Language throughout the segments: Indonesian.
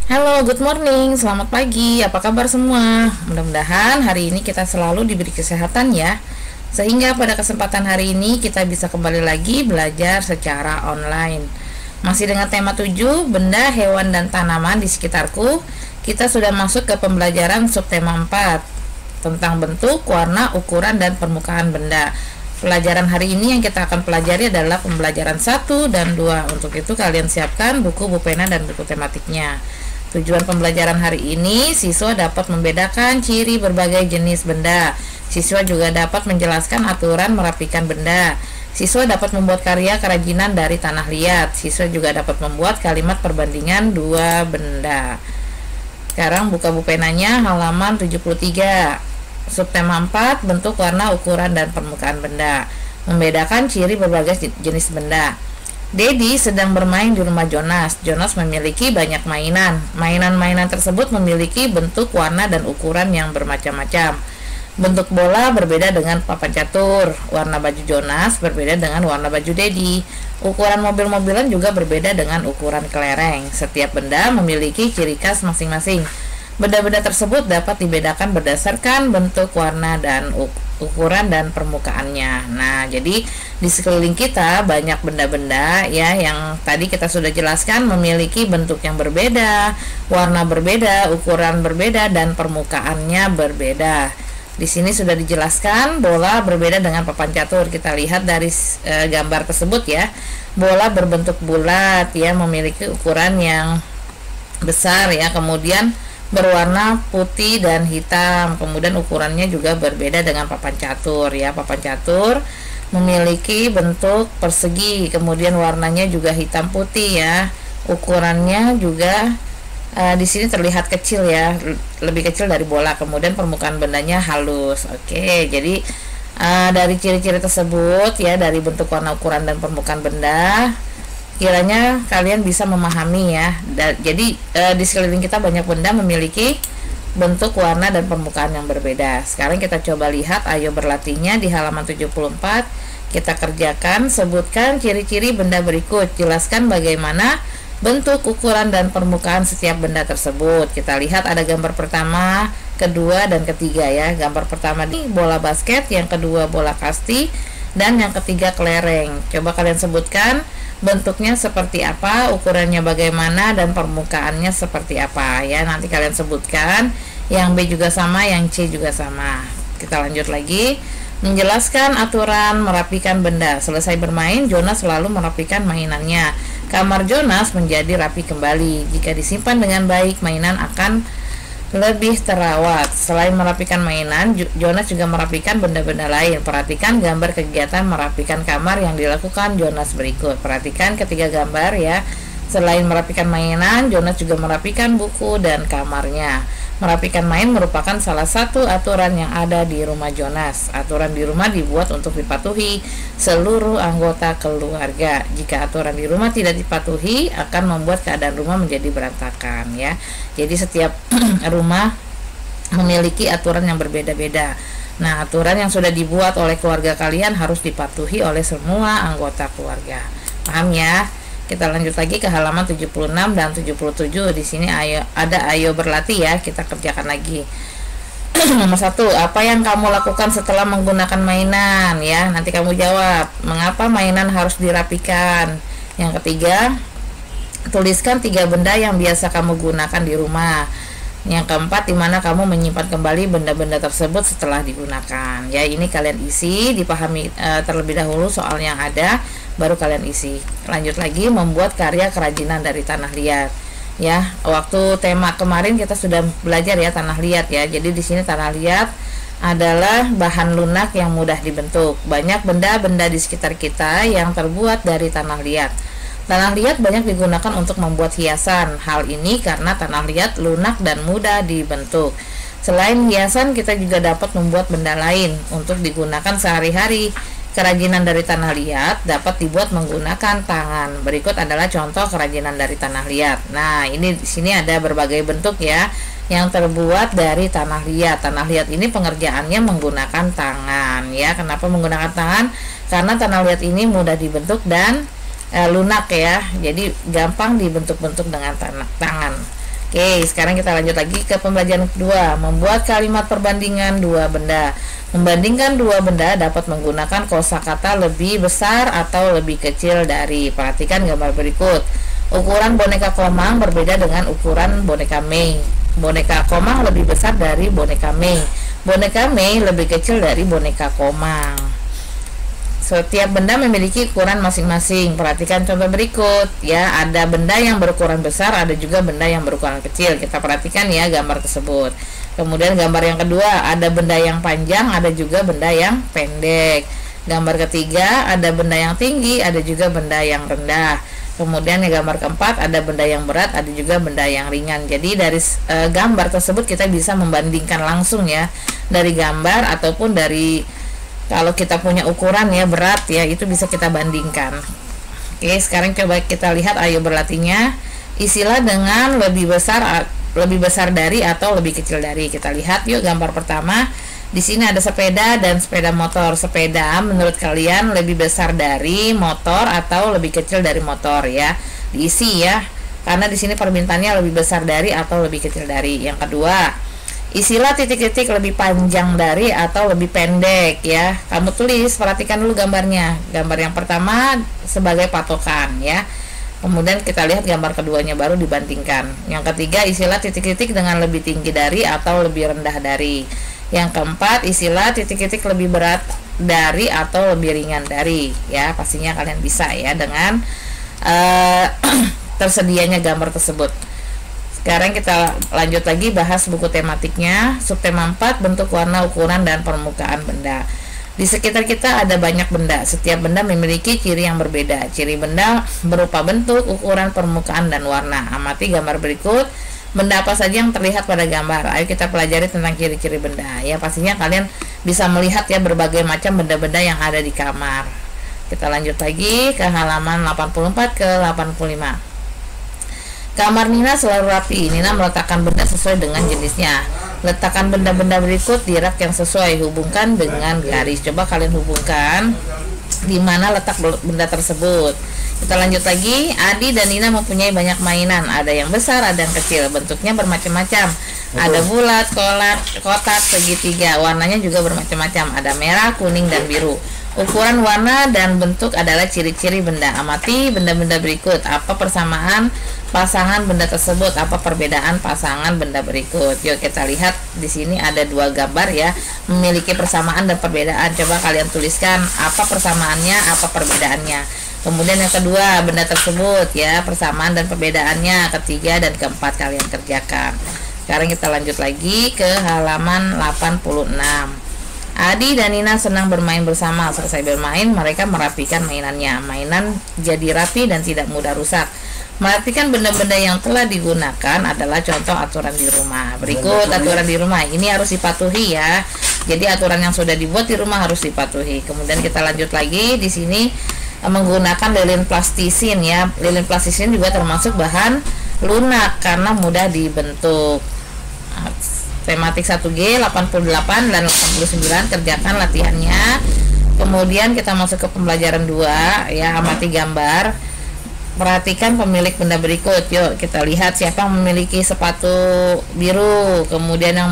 Halo, good morning, selamat pagi, apa kabar semua? Mudah-mudahan hari ini kita selalu diberi kesehatan ya. Sehingga pada kesempatan hari ini kita bisa kembali lagi belajar secara online. Masih dengan tema 7, benda, hewan, dan tanaman di sekitarku. Kita sudah masuk ke pembelajaran subtema 4 tentang bentuk, warna, ukuran, dan permukaan benda. Pelajaran hari ini yang kita akan pelajari adalah pembelajaran 1 dan 2. Untuk itu kalian siapkan buku, pena, dan buku tematiknya. Tujuan pembelajaran hari ini, siswa dapat membedakan ciri berbagai jenis benda. Siswa juga dapat menjelaskan aturan merapikan benda. Siswa dapat membuat karya kerajinan dari tanah liat. Siswa juga dapat membuat kalimat perbandingan dua benda. Sekarang buka bupenanya halaman 73. Subtema 4, bentuk, warna, ukuran, dan permukaan benda. Membedakan ciri berbagai jenis benda. Dedi sedang bermain di rumah Jonas. Jonas memiliki banyak mainan. Mainan-mainan tersebut memiliki bentuk, warna, dan ukuran yang bermacam-macam. Bentuk bola berbeda dengan papan catur. Warna baju Jonas berbeda dengan warna baju Dedi. Ukuran mobil-mobilan juga berbeda dengan ukuran kelereng. Setiap benda memiliki ciri khas masing-masing. Benda-benda tersebut dapat dibedakan berdasarkan bentuk, warna, dan ukuran dan permukaannya. Nah, jadi di sekeliling kita banyak benda-benda ya yang tadi kita sudah jelaskan memiliki bentuk yang berbeda, warna berbeda, ukuran berbeda, dan permukaannya berbeda. Di sini sudah dijelaskan bola berbeda dengan papan catur. Kita lihat dari gambar tersebut ya. Bola berbentuk bulat ya, memiliki ukuran yang besar ya, kemudian berwarna putih dan hitam. Kemudian ukurannya juga berbeda dengan papan catur ya. Papan catur memiliki bentuk persegi, kemudian warnanya juga hitam putih ya. Ukurannya juga di sini terlihat kecil ya, lebih kecil dari bola. Kemudian permukaan bendanya halus. Oke, jadi dari ciri-ciri tersebut ya, dari bentuk, warna, ukuran, dan permukaan benda, kiranya kalian bisa memahami ya. Jadi di sekeliling kita banyak benda memiliki bentuk, warna, dan permukaan yang berbeda. Sekarang kita coba lihat, ayo berlatihnya di halaman 74. Kita kerjakan, sebutkan ciri-ciri benda berikut. Jelaskan bagaimana bentuk, ukuran, dan permukaan setiap benda tersebut. Kita lihat ada gambar pertama, kedua, dan ketiga ya. Gambar pertama ini bola basket, yang kedua bola kasti, dan yang ketiga kelereng. Coba kalian sebutkan bentuknya seperti apa, ukurannya bagaimana, dan permukaannya seperti apa ya. Nanti kalian sebutkan. Yang B juga sama, yang C juga sama. Kita lanjut lagi. Menjelaskan aturan merapikan benda. Selesai bermain, Jonas selalu merapikan mainannya. Kamar Jonas menjadi rapi kembali. Jika disimpan dengan baik, mainan akan lebih terawat. Selain merapikan mainan, Jonas juga merapikan benda-benda lain. Perhatikan gambar kegiatan merapikan kamar yang dilakukan Jonas berikut. Perhatikan ketiga gambar ya. Selain merapikan mainan, Jonas juga merapikan buku dan kamarnya. Merapikan main merupakan salah satu aturan yang ada di rumah Jonas. Aturan di rumah dibuat untuk dipatuhi seluruh anggota keluarga. Jika aturan di rumah tidak dipatuhi, akan membuat keadaan rumah menjadi berantakan ya. Jadi setiap rumah memiliki aturan yang berbeda-beda. Nah, aturan yang sudah dibuat oleh keluarga kalian harus dipatuhi oleh semua anggota keluarga. Paham ya? Kita lanjut lagi ke halaman 76 dan 77. Di sini ayo berlatih ya. Kita kerjakan lagi. Nomor 1, apa yang kamu lakukan setelah menggunakan mainan ya? Nanti kamu jawab, mengapa mainan harus dirapikan? Yang ketiga, tuliskan 3 benda yang biasa kamu gunakan di rumah. Yang keempat, di mana kamu menyimpan kembali benda-benda tersebut setelah digunakan. Ya, ini kalian isi, dipahami terlebih dahulu soal yang ada, baru kalian isi. Lanjut lagi, membuat karya kerajinan dari tanah liat. Ya, waktu tema kemarin kita sudah belajar ya tanah liat ya. Jadi di sini tanah liat adalah bahan lunak yang mudah dibentuk. Banyak benda-benda di sekitar kita yang terbuat dari tanah liat. Tanah liat banyak digunakan untuk membuat hiasan. Hal ini karena tanah liat lunak dan mudah dibentuk. Selain hiasan, kita juga dapat membuat benda lain untuk digunakan sehari-hari. Kerajinan dari tanah liat dapat dibuat menggunakan tangan. Berikut adalah contoh kerajinan dari tanah liat. Nah, ini di sini ada berbagai bentuk ya yang terbuat dari tanah liat. Tanah liat ini pengerjaannya menggunakan tangan ya. Kenapa menggunakan tangan? Karena tanah liat ini mudah dibentuk dan lunak ya, jadi gampang dibentuk-bentuk dengan tangan. Oke, sekarang kita lanjut lagi ke pembelajaran kedua, membuat kalimat perbandingan dua benda. Membandingkan dua benda dapat menggunakan kosakata lebih besar atau lebih kecil dari. Perhatikan gambar berikut. Ukuran boneka Komang berbeda dengan ukuran boneka Mei. Boneka Komang lebih besar dari boneka Mei. Boneka Mei lebih kecil dari boneka Komang. Setiap benda memiliki ukuran masing-masing. Perhatikan contoh berikut ya, ada benda yang berukuran besar, ada juga benda yang berukuran kecil. Kita perhatikan ya gambar tersebut. Kemudian gambar yang kedua, ada benda yang panjang, ada juga benda yang pendek. Gambar ketiga, ada benda yang tinggi, ada juga benda yang rendah. Kemudian yang gambar keempat, ada benda yang berat, ada juga benda yang ringan. Jadi dari gambar tersebut kita bisa membandingkan langsung ya, dari gambar ataupun dari kalau kita punya ukuran ya berat ya, itu bisa kita bandingkan. Oke, sekarang coba kita lihat, ayo berlatihnya. Isilah dengan lebih besar dari atau lebih kecil dari. Kita lihat yuk gambar pertama. Di sini ada sepeda dan sepeda motor. Sepeda menurut kalian lebih besar dari motor atau lebih kecil dari motor ya? Diisi ya. Karena di sini permintaannya lebih besar dari atau lebih kecil dari. Yang kedua, isilah titik-titik lebih panjang dari atau lebih pendek ya. Kamu tulis, perhatikan dulu gambarnya. Gambar yang pertama sebagai patokan ya. Kemudian kita lihat gambar keduanya baru dibandingkan. Yang ketiga, isilah titik-titik dengan lebih tinggi dari atau lebih rendah dari. Yang keempat, isilah titik-titik lebih berat dari atau lebih ringan dari ya. Pastinya kalian bisa ya dengan tersedianya gambar tersebut. Sekarang kita lanjut lagi bahas buku tematiknya. Subtema 4, bentuk, warna, ukuran, dan permukaan benda. Di sekitar kita ada banyak benda. Setiap benda memiliki ciri yang berbeda. Ciri benda berupa bentuk, ukuran, permukaan, dan warna. Amati gambar berikut. Benda apa saja yang terlihat pada gambar? Ayo kita pelajari tentang ciri-ciri benda. Ya, pastinya kalian bisa melihat ya berbagai macam benda-benda yang ada di kamar. Kita lanjut lagi ke halaman 84 ke 85. Kamar Nina selalu rapi. Nina meletakkan benda sesuai dengan jenisnya. Letakkan benda-benda berikut di rak yang sesuai. Hubungkan dengan garis. Coba kalian hubungkan di mana letak benda tersebut. Kita lanjut lagi. Adi dan Nina mempunyai banyak mainan. Ada yang besar, ada yang kecil. Bentuknya bermacam-macam. Ada bulat, kotak, segitiga. Warnanya juga bermacam-macam. Ada merah, kuning, dan biru. Ukuran, warna, dan bentuk adalah ciri-ciri benda. Amati benda-benda berikut. Apa persamaan pasangan benda tersebut? Apa perbedaan pasangan benda berikut? Yuk kita lihat di sini ada dua gambar ya, memiliki persamaan dan perbedaan. Coba kalian tuliskan apa persamaannya, apa perbedaannya. Kemudian yang kedua, benda tersebut ya, persamaan dan perbedaannya. Ketiga dan keempat kalian kerjakan. Sekarang kita lanjut lagi ke halaman 86. Adi dan Nina senang bermain bersama. Selesai bermain, mereka merapikan mainannya. Mainan jadi rapi dan tidak mudah rusak. Perhatikan benda-benda yang telah digunakan adalah contoh aturan di rumah. Berikut aturan di rumah. Ini harus dipatuhi ya. Jadi aturan yang sudah dibuat di rumah harus dipatuhi. Kemudian kita lanjut lagi di sini menggunakan lilin plastisin ya. Lilin plastisin juga termasuk bahan lunak karena mudah dibentuk. Tematik 1G 88 dan 89, kerjakan latihannya. Kemudian kita masuk ke pembelajaran 2 ya, amati gambar. Perhatikan pemilik benda berikut. Yuk kita lihat siapa yang memiliki sepatu biru, kemudian yang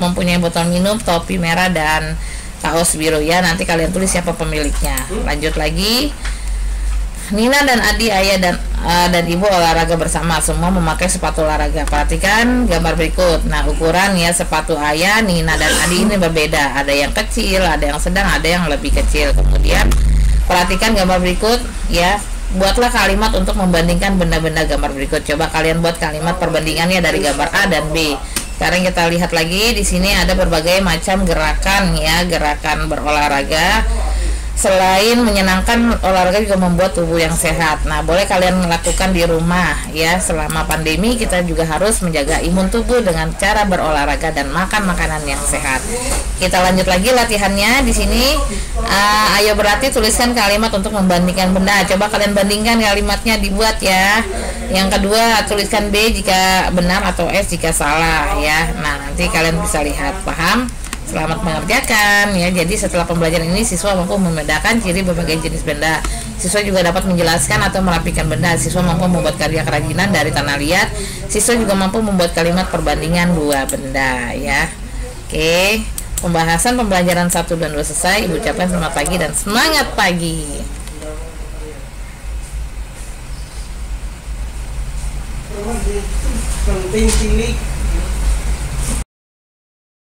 mempunyai botol minum, topi merah, dan kaos biru ya. Nanti kalian tulis siapa pemiliknya. Lanjut lagi. Nina dan Adi, ayah dan ibu olahraga bersama. Semua memakai sepatu olahraga. Perhatikan gambar berikut. Nah, ukuran ya sepatu ayah, Nina dan Adi ini berbeda. Ada yang kecil, ada yang sedang, ada yang lebih kecil. Kemudian perhatikan gambar berikut ya. Buatlah kalimat untuk membandingkan benda-benda gambar berikut. Coba kalian buat kalimat perbandingannya dari gambar A dan B. Sekarang kita lihat lagi di sini ada berbagai macam gerakan ya, gerakan berolahraga. Selain menyenangkan, olahraga juga membuat tubuh yang sehat. Nah, boleh kalian melakukan di rumah ya. Selama pandemi kita juga harus menjaga imun tubuh dengan cara berolahraga dan makan makanan yang sehat. Kita lanjut lagi latihannya di sini. Ayo berarti tuliskan kalimat untuk membandingkan benda. Coba kalian bandingkan kalimatnya, dibuat ya. Yang kedua, tuliskan B jika benar atau S jika salah ya. Nah, nanti kalian bisa lihat. Paham? Selamat mengerjakan ya. Jadi setelah pembelajaran ini siswa mampu membedakan ciri berbagai jenis benda. Siswa juga dapat menjelaskan atau merapikan benda. Siswa mampu membuat karya kerajinan dari tanah liat. Siswa juga mampu membuat kalimat perbandingan dua benda ya. Oke, pembahasan pembelajaran 1 dan 2 selesai. Ibu ucapkan selamat pagi dan semangat pagi. Penting cilik